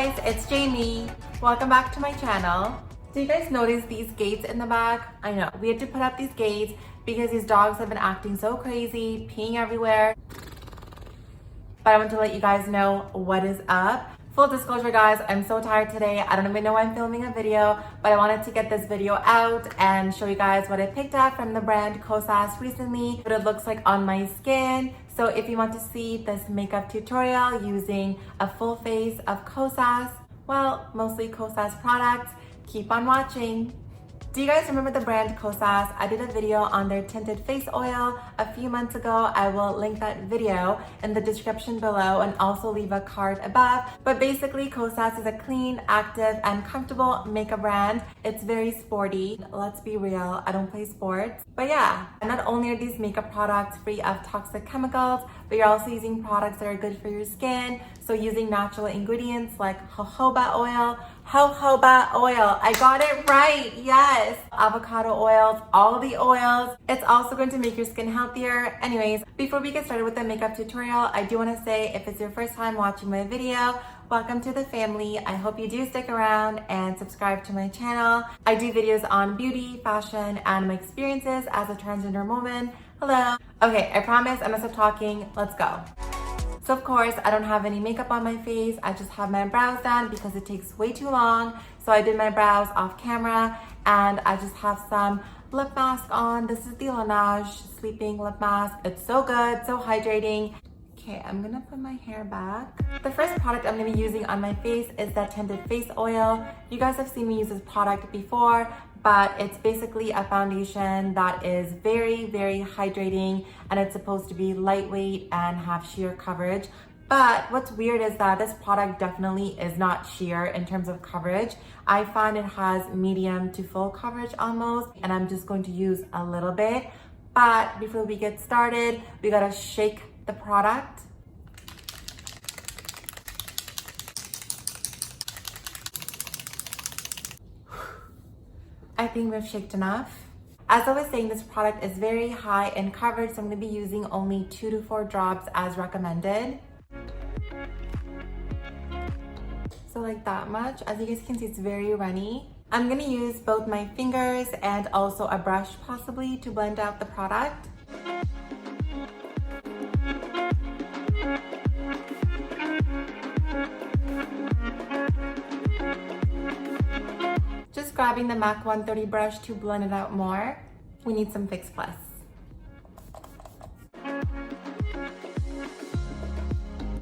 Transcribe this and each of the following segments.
guys, it's Jamie. Welcome back to my channel. Do you guys notice these gates in the back? I know, we had to put up these gates because these dogs have been acting so crazy, peeing everywhere. But I want to let you guys know what is up. Full disclosure guys, I'm so tired today. I don't even know why I'm filming a video, but I wanted to get this video out and show you guys what I picked up from the brand Kosas recently, what it looks like on my skin. So if you want to see this makeup tutorial using a full face of Kosas, well, mostly Kosas products, keep on watching. Do you guys remember the brand Kosas? I did a video on their tinted face oil a few months ago. I will link that video in the description below and also leave a card above. But basically, Kosas is a clean, active, and comfortable makeup brand. It's very sporty. Let's be real, I don't play sports. But yeah, not only are these makeup products free of toxic chemicals, but you're also using products that are good for your skin. So using natural ingredients like jojoba oil, I got it right, yes. Avocado oils, all the oils. It's also going to make your skin healthier. Anyways, before we get started with the makeup tutorial, I do want to say if it's your first time watching my video, welcome to the family. I hope you do stick around and subscribe to my channel. I do videos on beauty, fashion, and my experiences as a transgender woman. Hello. Okay, I promise I'm gonna stop talking. Let's go. So of course, I don't have any makeup on my face. I just have my brows done because it takes way too long. So I did my brows off camera and I just have some lip mask on. This is the Laneige Sleeping Lip Mask. It's so good, so hydrating. Okay, I'm gonna put my hair back. The first product I'm gonna be using on my face is that tinted face oil. You guys have seen me use this product before, but it's basically a foundation that is very, very hydrating and it's supposed to be lightweight and have sheer coverage. But what's weird is that this product definitely is not sheer in terms of coverage. I find it has medium to full coverage almost, and I'm just going to use a little bit. But before we get started, we gotta shake the product. I think we've shaked enough. As I was saying, this product is very high in coverage, so I'm gonna be using only 2 to 4 drops as recommended. So like that much. As you guys can see, it's very runny. I'm gonna use both my fingers and also a brush possibly to blend out the product. Just grabbing the MAC 130 brush to blend it out more. We need some Fix Plus.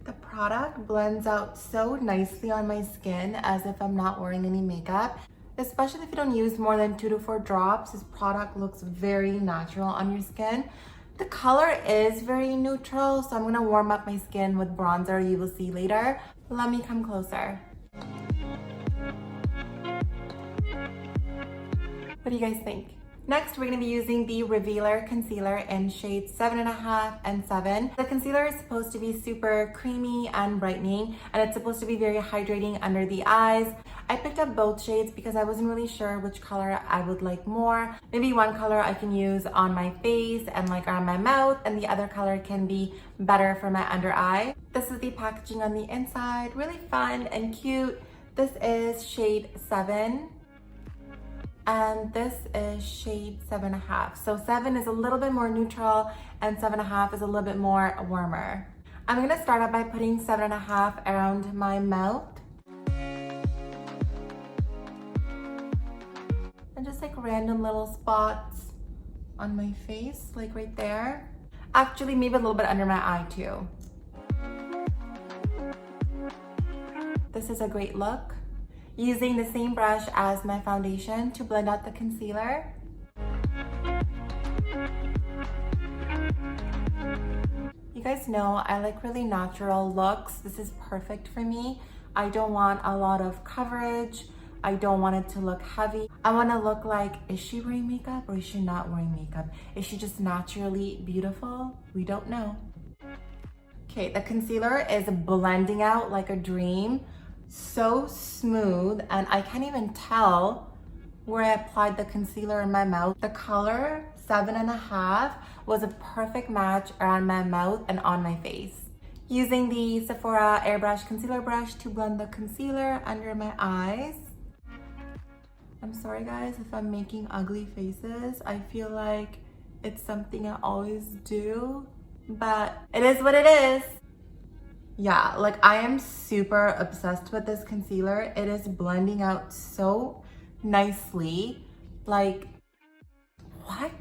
The product blends out so nicely on my skin as if I'm not wearing any makeup. Especially if you don't use more than 2 to 4 drops, this product looks very natural on your skin. The color is very neutral, so I'm gonna warm up my skin with bronzer, you will see later. Let me come closer. What do you guys think? Next, we're gonna be using the Revealer Concealer in shades 7.5 and 7. The concealer is supposed to be super creamy and brightening, and it's supposed to be very hydrating under the eyes. I picked up both shades because I wasn't really sure which color I would like more. Maybe one color I can use on my face and like around my mouth, and the other color can be better for my under eye. This is the packaging on the inside, really fun and cute. This is shade 7. And this is shade 7.5. So 7 is a little bit more neutral and 7.5 is a little bit more warmer. I'm gonna start out by putting 7.5 around my mouth. And just like random little spots on my face, like right there. Actually, maybe a little bit under my eye too. This is a great look. Using the same brush as my foundation to blend out the concealer. You guys know I like really natural looks. This is perfect for me. I don't want a lot of coverage. I don't want it to look heavy. I want to look like, is she wearing makeup or is she not wearing makeup? Is she just naturally beautiful? We don't know. Okay, the concealer is blending out like a dream. So smooth, and I can't even tell where I applied the concealer in my mouth. The color 7.5 was a perfect match around my mouth and on my face. Using the Sephora Airbrush Concealer Brush to blend the concealer under my eyes. I'm sorry guys if I'm making ugly faces. I feel like it's something I always do, but it is what it is. Yeah, like I am super obsessed with this concealer. It is blending out so nicely. Like, what?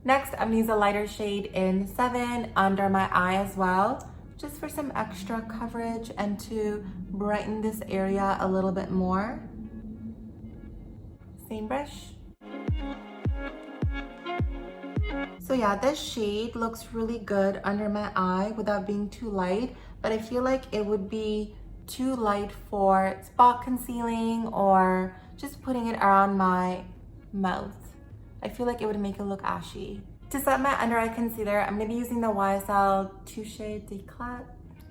Next, I'm gonna use a lighter shade in 7 under my eye as well, just for some extra coverage and to brighten this area a little bit more. Same brush. So yeah, this shade looks really good under my eye without being too light, but I feel like it would be too light for spot concealing or just putting it around my mouth. I feel like it would make it look ashy. To set my under eye concealer, I'm gonna be using the YSL Touche d'Eclat.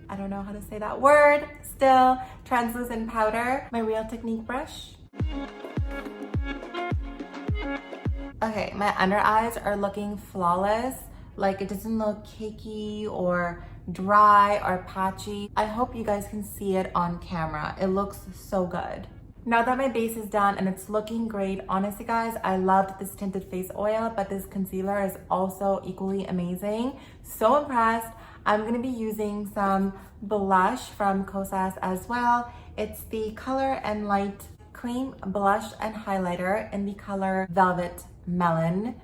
I don't know how to say that word. Still, translucent powder. My Real Technique brush. Okay, my under eyes are looking flawless. Like it doesn't look cakey or dry or patchy. I hope you guys can see it on camera. It looks so good. Now that my base is done and it's looking great, honestly guys, I loved this tinted face oil, but this concealer is also equally amazing. So impressed. I'm gonna be using some blush from Kosas as well. It's the Color and Light Cream Blush and Highlighter in the color Velvet Melon.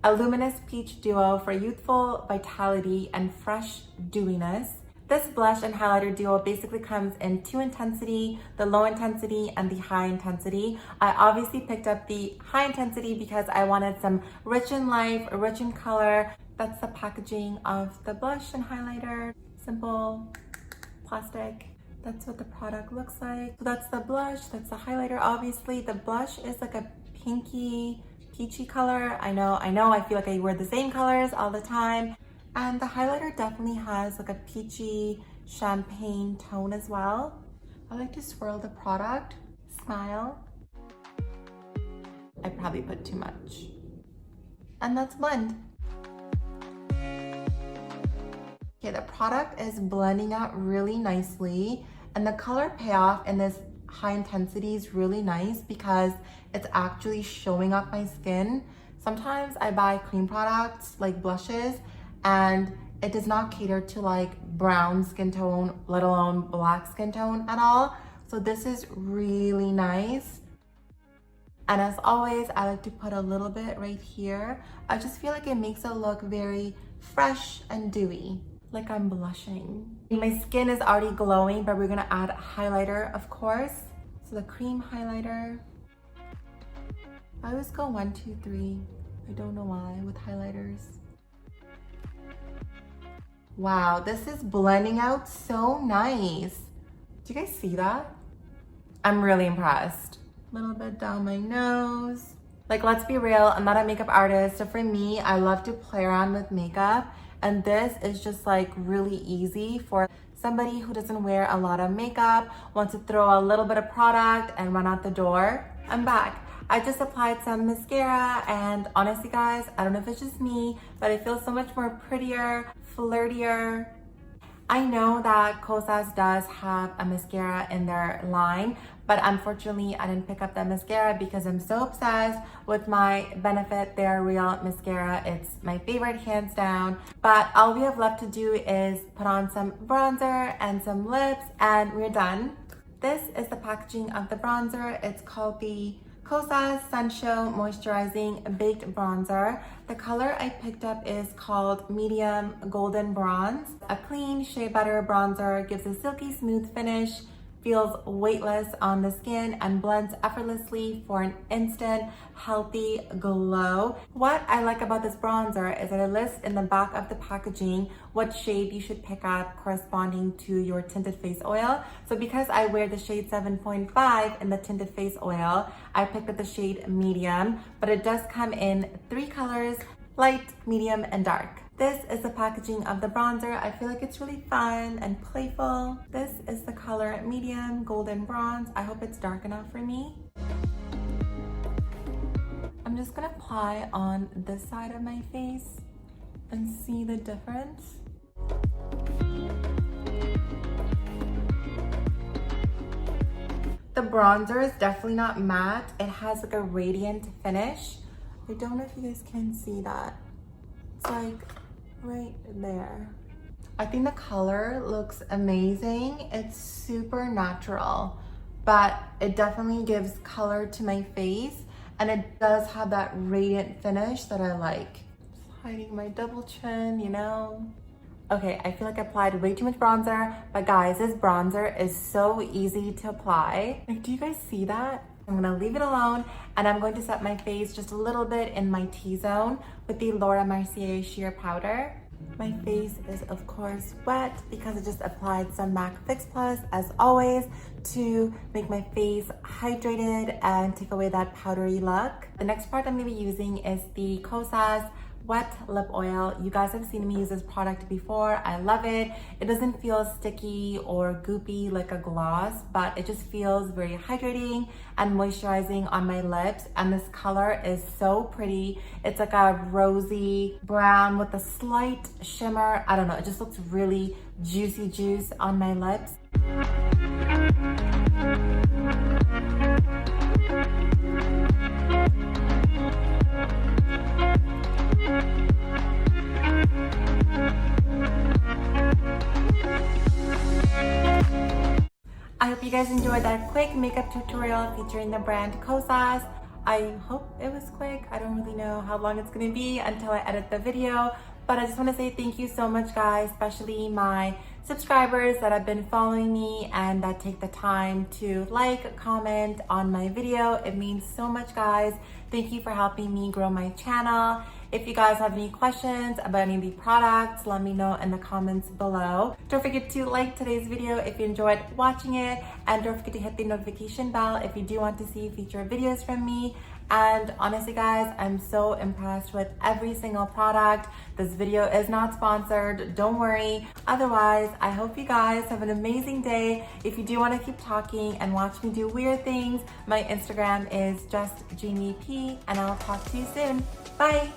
A luminous peach duo for youthful vitality and fresh dewiness. This blush and highlighter duo basically comes in 2 intensity, the low intensity and the high intensity. I obviously picked up the high intensity because I wanted some rich in life, rich in color. That's the packaging of the blush and highlighter. Simple, plastic. That's what the product looks like. So that's the blush, that's the highlighter. Obviously the blush is like a pinky, peachy color. I know, I feel like I wear the same colors all the time. And the highlighter definitely has like a peachy champagne tone as well. I like to swirl the product, smile. I probably put too much. And let's blend. Okay, the product is blending out really nicely, and the color payoff in this high intensity is really nice because it's actually showing up my skin. Sometimes I buy cream products like blushes and it does not cater to like brown skin tone, let alone black skin tone at all. So this is really nice. And as always, I like to put a little bit right here. I just feel like it makes it look very fresh and dewy, like I'm blushing. My skin is already glowing, but we're gonna add highlighter, of course. So the cream highlighter. I always go 1, 2, 3. I don't know why with highlighters. Wow, this is blending out so nice. Do you guys see that? I'm really impressed. A little bit down my nose. Like, let's be real, I'm not a makeup artist. So for me, I love to play around with makeup. And this is just like really easy for somebody who doesn't wear a lot of makeup, wants to throw a little bit of product and run out the door. I'm back. I just applied some mascara and honestly guys, I don't know if it's just me, but I feel so much more prettier, flirtier. I know that Kosas does have a mascara in their line, but unfortunately I didn't pick up that mascara because I'm so obsessed with my Benefit They're Real mascara. It's my favorite hands down. But all we have left to do is put on some bronzer and some lips and we're done. This is the packaging of the bronzer. It's called the Kosas Sunshow Moisturizing Baked Bronzer. The color I picked up is called Medium Golden Bronze. A clean shea butter bronzer gives a silky smooth finish, feels weightless on the skin, and blends effortlessly for an instant healthy glow. What I like about this bronzer is that it lists in the back of the packaging what shade you should pick up corresponding to your tinted face oil. So because I wear the shade 7.5 in the tinted face oil, I picked up the shade medium, but it does come in 3 colors: light, medium, and dark. This is the packaging of the bronzer. I feel like it's really fun and playful. This is the color medium golden bronze. I hope it's dark enough for me. I'm just gonna apply on this side of my face and see the difference. bronzer is definitely not matte. It has like a radiant finish. I don't know if you guys can see that. It's like right there. I think the color looks amazing. It's super natural, but it definitely gives color to my face, and it does have that radiant finish that I like. Just hiding my double chin, you know? Okay, I feel like I applied way too much bronzer, but guys, this bronzer is so easy to apply. Like, do you guys see that? I'm gonna leave it alone, and I'm going to set my face just a little bit in my T-zone with the Laura Mercier Sheer Powder. My face is of course wet because I just applied some MAC Fix Plus as always to make my face hydrated and take away that powdery look. The next part I'm gonna be using is the Kosas wet lip oil. You guys have seen me use this product before. I love it. It doesn't feel sticky or goopy like a gloss, but it just feels very hydrating and moisturizing on my lips. And this color is so pretty. It's like a rosy brown with a slight shimmer. I don't know, it just looks really juicy juice on my lips. I hope you guys enjoyed that quick makeup tutorial featuring the brand Kosas. I hope it was quick. I don't really know how long it's gonna be until I edit the video, but I just wanna say thank you so much, guys, especially my subscribers that have been following me and that take the time to like, comment on my video. It means so much, guys. Thank you for helping me grow my channel. If you guys have any questions about any of the products, let me know in the comments below. Don't forget to like today's video if you enjoyed watching it, and don't forget to hit the notification bell if you do want to see future videos from me. And honestly, guys, I'm so impressed with every single product. This video is not sponsored, don't worry. Otherwise, I hope you guys have an amazing day. If you do want to keep talking and watch me do weird things, my Instagram is justJamieP, and I'll talk to you soon. Bye.